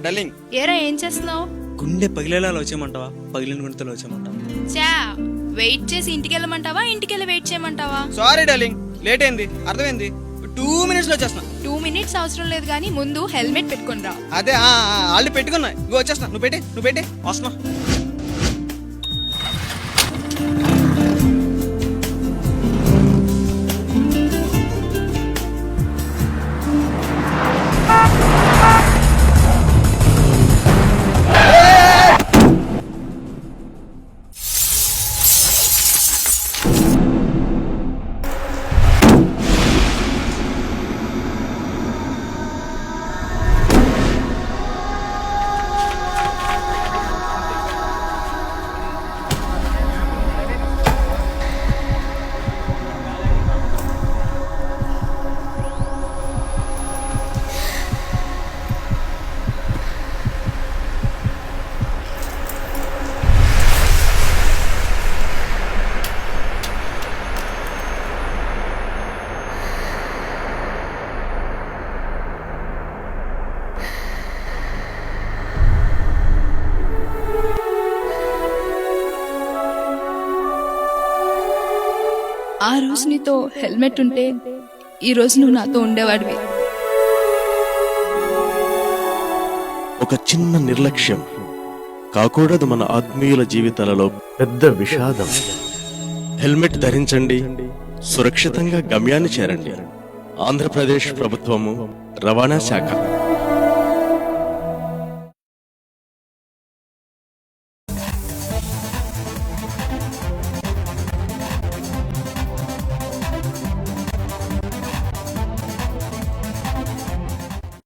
డల్లింగ్ ఏరా ఏం చేస్తున్నావు? గుండె పగిలేలా వచ్చేయమంటావా? పగిలిన గుండెతో వచ్చేయమంటావా? చా వెయిట్ చేసి ఇంటికి వెళ్ళమంటావా, ఇంటికి వెళ్ళి వెయిట్ చేయమంటావా? సారీ డార్లింగ్, లేట్ అయింది, అర్థమైంది. 2 minutes లో వచ్చేస్తున్నా. 2 minutes అవసరం లేదు కానీ ముందు హెల్మెట్ పెట్టుకొని రా. అదే ఆల్రెడీ పెట్టుకున్నా, ఇంకో వచ్చేస్తున్నా. నువ్వు పెట్టి వస్తున్నా. ఆ రోజు నీతో హెల్మెట్ ఉంటే ఈ రోజు నువ్వు నాతో ఉండేవాడివి. ఒక చిన్న నిర్లక్ష్యం కాకూడదు మన ఆత్మీయుల జీవితాలలో పెద్ద విషాదం. హెల్మెట్ ధరించండి, సురక్షితంగా గమ్యాన్ని చేరండి. ఆంధ్రప్రదేశ్ ప్రభుత్వము, రవాణా శాఖ.